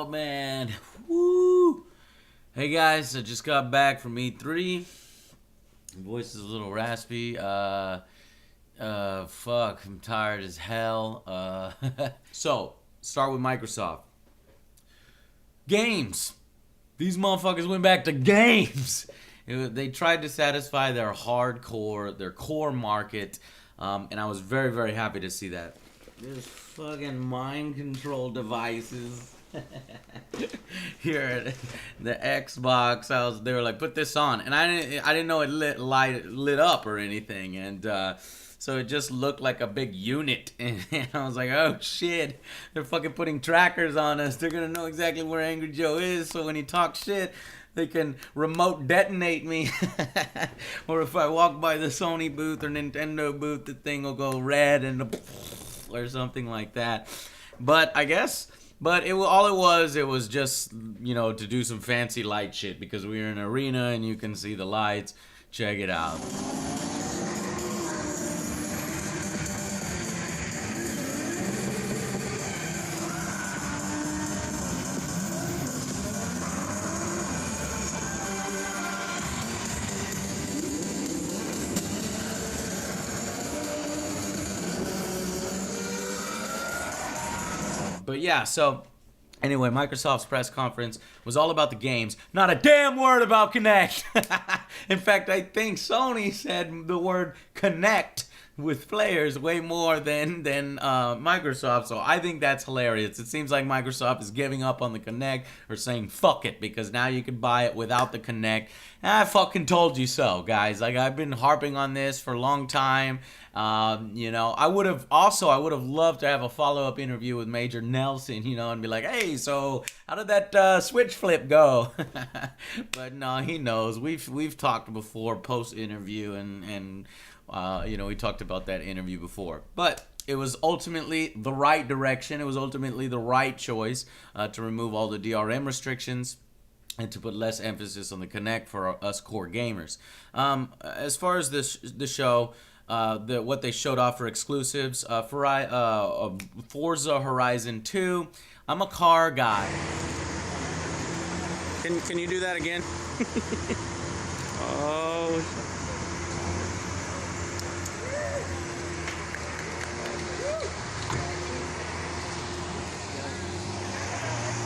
Oh man, woo! Hey guys, I just got back from E3. Voice is a little raspy. Fuck, I'm tired as hell. So start with Microsoft. Games. These motherfuckers went back to games. They tried to satisfy their core market, and I was very, very happy to see that. There's fucking mind control devices. Here, the Xbox, they were like, put this on, and I didn't know it lit up or anything, and so it just looked like a big unit, and I was like, oh shit, they're fucking putting trackers on us. They're gonna know exactly where Angry Joe is, so when he talks shit, they can remote detonate me. Or if I walk by the Sony booth or Nintendo booth, the thing will go red and or something like that. But all it was just, to do some fancy light shit because we were in an arena and you can see the lights. Check it out. But yeah, so anyway, Microsoft's press conference was all about the games. Not a damn word about Kinect. In fact, I think Sony said the word Connect with players way more than Microsoft. So I think that's hilarious. It seems like Microsoft is giving up on the Kinect or saying fuck it because now you can buy it without the Kinect. And I fucking told you so, guys. Like, I've been harping on this for a long time. I would have loved to have a follow-up interview with Major Nelson, and be like, hey, so how did that switch flip go? But no, he knows. We've talked before post-interview, and we talked about that interview before. But it was ultimately the right direction. It was ultimately the right choice to remove all the DRM restrictions and to put less emphasis on the Kinect for us core gamers. As far as the show, what they showed off for exclusives, Forza Horizon 2. I'm a car guy. Can you do that again? Oh.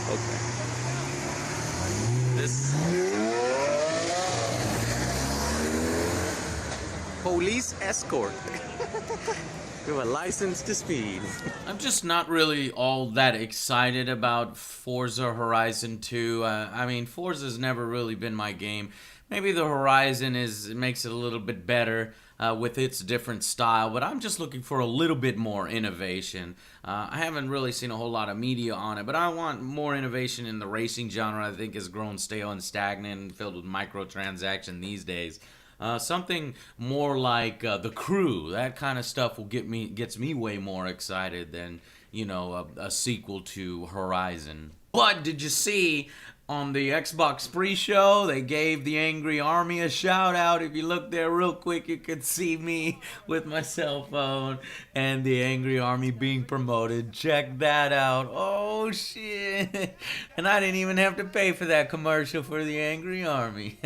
Okay. This police escort. You have a license to speed. I'm just not really all that excited about Forza Horizon 2. Forza's never really been my game. Maybe the Horizon makes it a little bit better with its different style, but I'm just looking for a little bit more innovation. I haven't really seen a whole lot of media on it, but I want more innovation in the racing genre. I think has grown stale and stagnant and filled with microtransaction these days. Something more like The Crew. That kind of stuff gets me way more excited than, a sequel to Horizon. But did you see on the Xbox pre-show, they gave the Angry Army a shout out. If you look there real quick, you could see me with my cell phone and the Angry Army being promoted. Check that out. Oh shit. And I didn't even have to pay for that commercial for the Angry Army.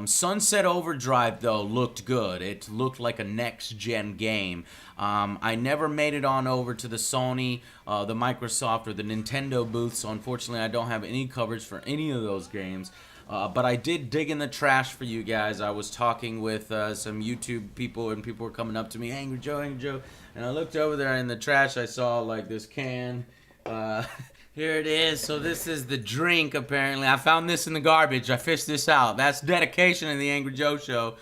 Sunset Overdrive, though, looked good. It looked like a next-gen game. I never made it on over to the Sony, the Microsoft, or the Nintendo booth, so unfortunately I don't have any coverage for any of those games. But I did dig in the trash for you guys. I was talking with some YouTube people, and people were coming up to me, Angry Joe, and I looked over there in the trash. I saw, like, this can. Here it is. So this is the drink, apparently. I found this in the garbage. I fished this out. That's dedication in the Angry Joe Show.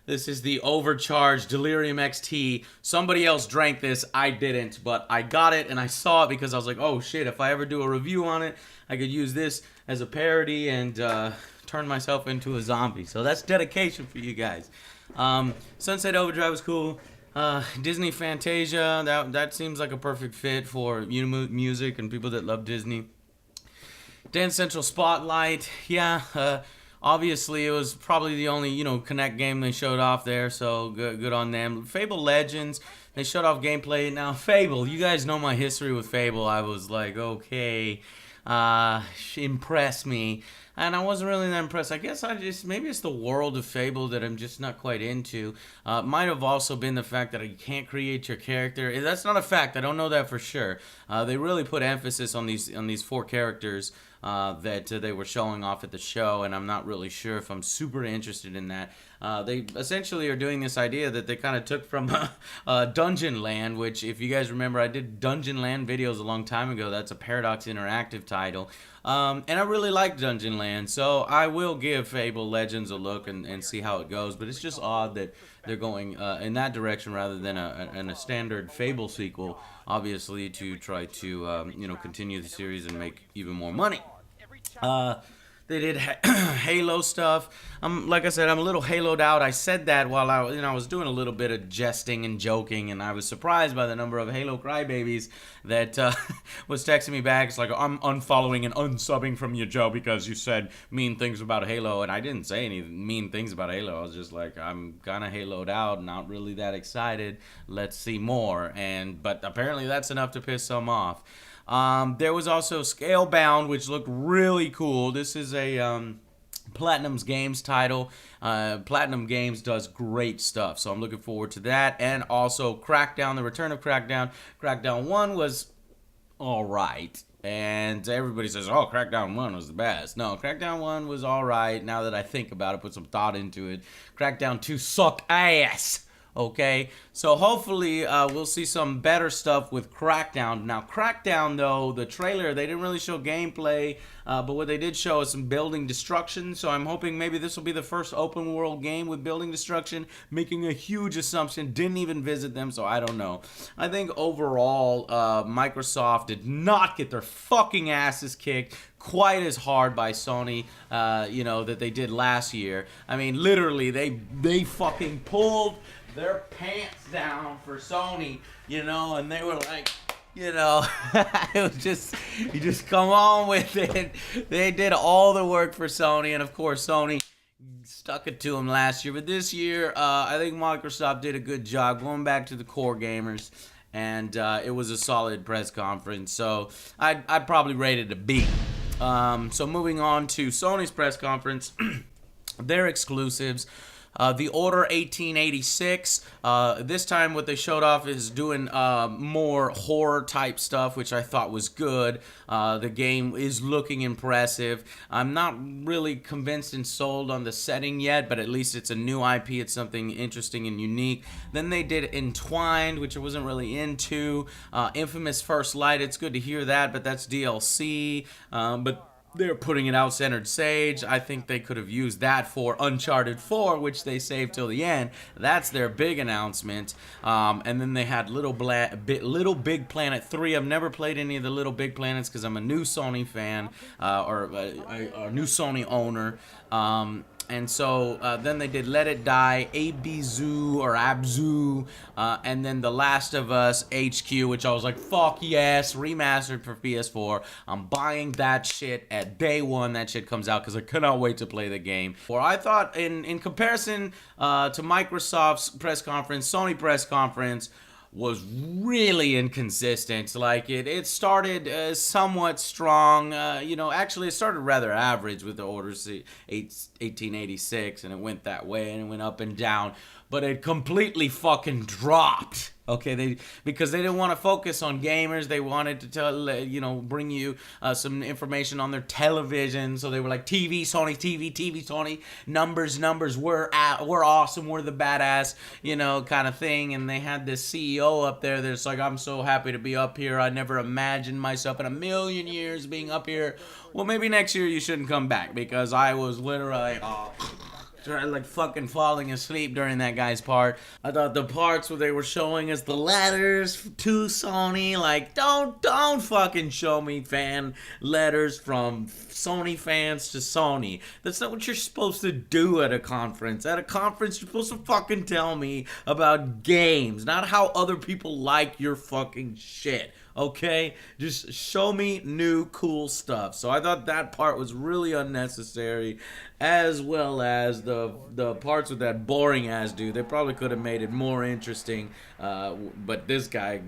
This is the overcharged Delirium XT. Somebody else drank this. I didn't, but I got it and I saw it because I was like, oh shit, if I ever do a review on it, I could use this as a parody and turn myself into a zombie. So that's dedication for you guys. Sunset Overdrive was cool. Disney Fantasia, that seems like a perfect fit for music and people that love Disney. Dance Central Spotlight, yeah, obviously it was probably the only, Kinect game they showed off there, so good on them. Fable Legends, they showed off gameplay. Now, Fable, you guys know my history with Fable. I was like, okay, impress me. And I wasn't really that impressed. I guess maybe it's the world of Fable that I'm just not quite into. Might have also been the fact that you can't create your character. That's not a fact. I don't know that for sure. They really put emphasis on these 4 characters that they were showing off at the show, and I'm not really sure if I'm super interested in that. They essentially are doing this idea that they kind of took from Dungeon Land, which, if you guys remember, I did Dungeon Land videos a long time ago. That's a Paradox Interactive title. And I really like Dungeon Land, so I will give Fable Legends a look and see how it goes. But it's just odd that they're going in that direction rather than a standard Fable sequel, obviously, to try to continue the series and make even more money. They did Halo stuff. Like I said, I'm a little Haloed out. I said that while I was doing a little bit of jesting and joking, and I was surprised by the number of Halo crybabies that was texting me back. It's like, I'm unfollowing and unsubbing from you, Joe, because you said mean things about Halo, and I didn't say any mean things about Halo. I was just like, I'm kind of Haloed out, not really that excited. Let's see more. But apparently that's enough to piss some off. There was also Scalebound, which looked really cool. This is a Platinum's Games title. Platinum Games does great stuff, so I'm looking forward to that. And also Crackdown, the return of Crackdown. Crackdown 1 was alright. And everybody says, oh, Crackdown 1 was the best. No, Crackdown 1 was alright. Now that I think about it, put some thought into it. Crackdown 2 sucked ass. Okay, so hopefully we'll see some better stuff with Crackdown. Now, Crackdown, though, the trailer, they didn't really show gameplay, but what they did show is some building destruction, so I'm hoping maybe this will be the first open world game with building destruction, making a huge assumption. Didn't even visit them, so I don't know. I think overall, Microsoft did not get their fucking asses kicked quite as hard by Sony, that they did last year. I mean, literally, they fucking pulled their pants down for Sony, and they were like, it was just, you just come on with it. They did all the work for Sony, and of course, Sony stuck it to them last year. But this year, I think Microsoft did a good job going back to the core gamers, and it was a solid press conference. So I'd probably rate it a B. So moving on to Sony's press conference, their exclusives. The Order 1886, this time what they showed off is doing more horror type stuff, which I thought was good. The game is looking impressive. I'm not really convinced and sold on the setting yet, but at least it's a new IP. It's something interesting and unique. Then they did Entwined, which I wasn't really into. Infamous First Light, it's good to hear that, but that's DLC. But they're putting it out centered stage. I think they could have used that for Uncharted 4, which they saved till the end. That's their big announcement. And then they had Little Big Planet 3. I've never played any of the Little Big Planets because I'm a new Sony fan, or a new Sony owner. And so then they did Let It Die, Abzu or Abzu, and then The Last of Us HQ, which I was like, fuck yes, remastered for PS4. I'm buying that shit at day one that shit comes out because I cannot wait to play the game. Or I thought in comparison to Microsoft's press conference, Sony press conference was really inconsistent. Like it started somewhat strong. Actually it started rather average with the Order 1886, and it went that way and it went up and down. But it completely fucking dropped. Okay, because they didn't want to focus on gamers. They wanted to bring you some information on their television. So they were like, TV Sony, numbers. We're awesome. We're the badass, kind of thing. And they had this CEO up there that's like, I'm so happy to be up here. I never imagined myself in a million years being up here. Well, maybe next year you shouldn't come back, because I was literally like fucking falling asleep during that guy's part. I thought the parts where they were showing us the letters to Sony, like don't fucking show me fan letters from Sony fans to Sony. That's not what you're supposed to do at a conference. At a conference, you're supposed to fucking tell me about games, not how other people like your fucking shit. Okay, just show me new cool stuff. So I thought that part was really unnecessary, as well as the parts with that boring ass dude. They probably could have made it more interesting, but this guy,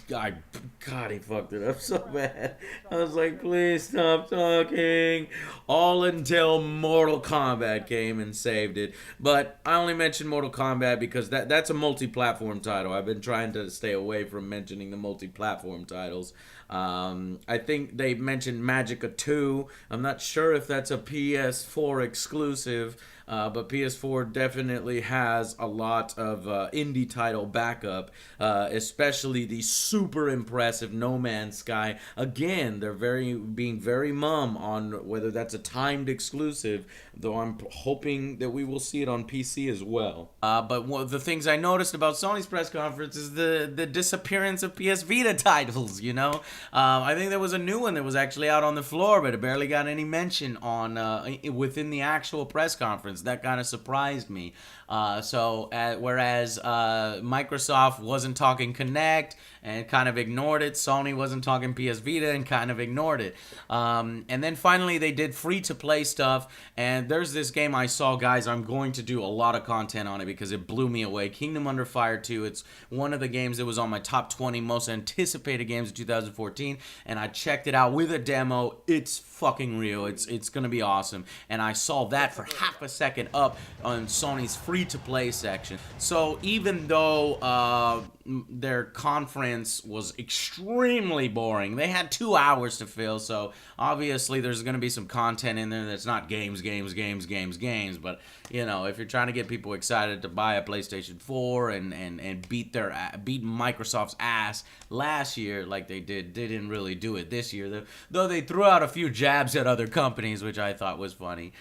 God, he fucked it up so bad. I was like, please stop talking. All until Mortal Kombat came and saved it. But I only mentioned Mortal Kombat because that's a multi-platform title. I've been trying to stay away from mentioning the multi-platform titles. I think they mentioned Magica 2. I'm not sure if that's a PS4 exclusive, but PS4 definitely has a lot of indie title backup, especially the super impressive No Man's Sky. Again, they're being very mum on whether that's a timed exclusive, though I'm hoping that we will see it on PC as well. But one of the things I noticed about Sony's press conference is the disappearance of PS Vita titles, you know? I think there was a new one that was actually out on the floor, but it barely got any mention on within the actual press conference. That kind of surprised me. Whereas Microsoft wasn't talking Kinect and kind of ignored it, Sony wasn't talking PS Vita and kind of ignored it. And then finally they did free-to-play stuff, and there's this game I saw, guys. I'm going to do a lot of content on it because it blew me away. Kingdom Under Fire 2. It's one of the games that was on my top 20 most anticipated games of 2014, and I checked it out with a demo. It's fucking real. It's gonna be awesome. And I saw that for half a second up on Sony's free-to-play section. So even though their conference was extremely boring, they had 2 hours to fill, so obviously there's going to be some content in there that's not games, but you know, if you're trying to get people excited to buy a PlayStation 4 and beat Microsoft's ass last year like they didn't really do it this year, though they threw out a few jabs at other companies, which I thought was funny.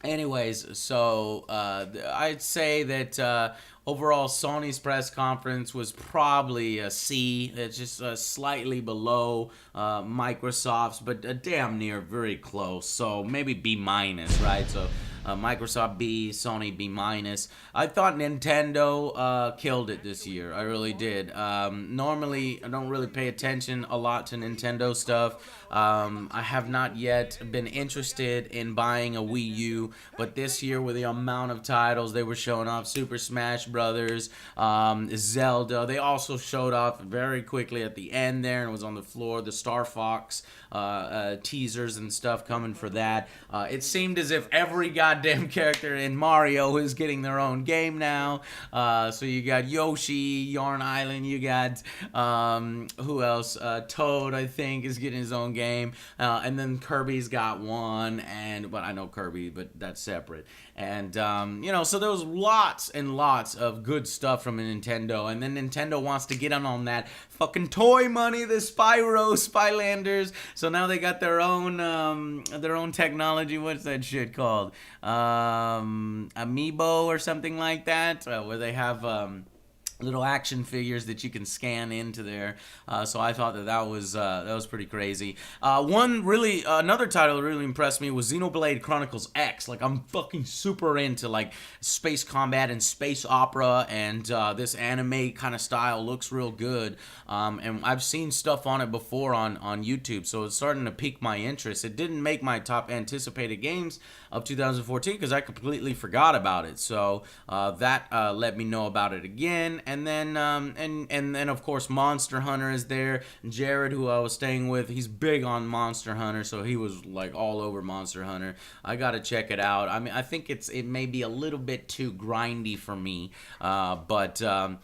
Anyways, so I'd say that overall, Sony's press conference was probably a C. It's just slightly below Microsoft's, but damn near very close. So maybe B minus, right? So Microsoft B, Sony B minus. I thought Nintendo killed it this year. I really did. Normally, I don't really pay attention a lot to Nintendo stuff. I have not yet been interested in buying a Wii U, but this year with the amount of titles they were showing off, Super Smash Brothers, Zelda, they also showed off very quickly at the end there, and it was on the floor, the Star Fox teasers and stuff coming for that. It seemed as if every goddamn character in Mario is getting their own game now. So you got Yoshi, Yarn Island, you got who else? Toad, I think, is getting his own game. And then Kirby's got one, but I know Kirby, but that's separate. And so there was lots and lots of good stuff from Nintendo, and then Nintendo wants to get on that fucking toy money, the Spylanders. So now they got their own technology. What's that shit called? Amiibo or something like that, where they have little action figures that you can scan into there. So I thought that was pretty crazy. Another title that really impressed me was Xenoblade Chronicles X. Like, I'm fucking super into like space combat and space opera, and this anime kind of style looks real good. And I've seen stuff on it before on YouTube, so it's starting to pique my interest. It didn't make my top anticipated games of 2014 because I completely forgot about it. So that let me know about it again. And then of course Monster Hunter is there. Jared, who I was staying with, he's big on Monster Hunter, so he was like all over Monster Hunter. I gotta check it out. I mean, I think it may be a little bit too grindy for me, but and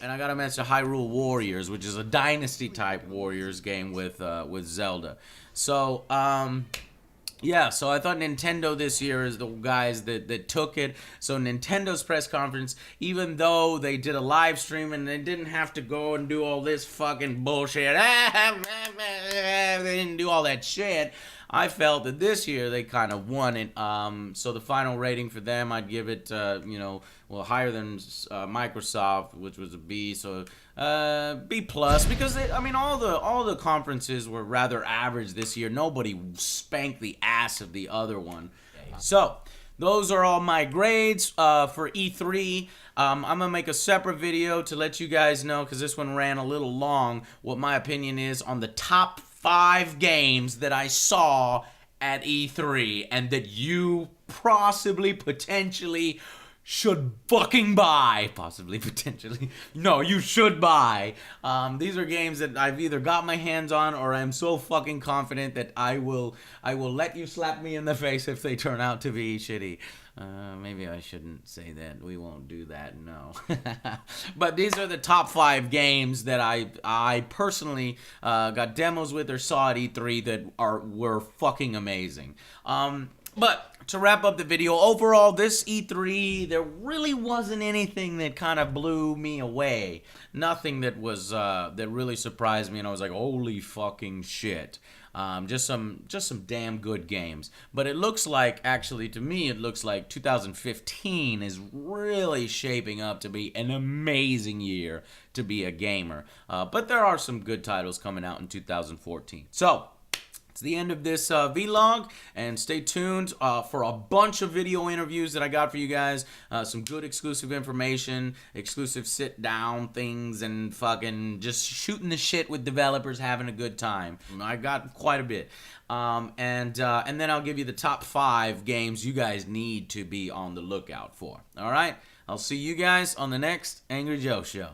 I gotta mention Hyrule Warriors, which is a Dynasty type Warriors game with Zelda. So yeah, so I thought Nintendo this year is the guys that took it. So Nintendo's press conference, even though they did a live stream and they didn't have to go and do all this fucking bullshit, they didn't do all that shit, I felt that this year they kind of won it. So the final rating for them, I'd give it, higher than Microsoft, which was a B. So B plus, because all the conferences were rather average this year. Nobody spanked the ass of the other one. So those are all my grades for E3. I'm going to make a separate video to let you guys know, because this one ran a little long, what my opinion is on the top 5 games that I saw at E3 and that you possibly, potentially should fucking buy. Possibly, potentially. No, you should buy. These are games that I've either got my hands on, or I'm so fucking confident that I will let you slap me in the face if they turn out to be shitty. Maybe I shouldn't say that. We won't do that, no. But these are the top 5 games that I personally got demos with or saw at E3 that were fucking amazing. But to wrap up the video, overall, this E3, there really wasn't anything that kind of blew me away. Nothing that was that really surprised me, and I was like, holy fucking shit. Just some damn good games. But it looks like, actually, to me, it looks like 2015 is really shaping up to be an amazing year to be a gamer. But there are some good titles coming out in 2014. So, it's the end of this vlog, and stay tuned for a bunch of video interviews that I got for you guys. Some good exclusive information, exclusive sit-down things, and fucking just shooting the shit with developers, having a good time. I got quite a bit. And then I'll give you the top 5 games you guys need to be on the lookout for. All right? I'll see you guys on the next Angry Joe Show.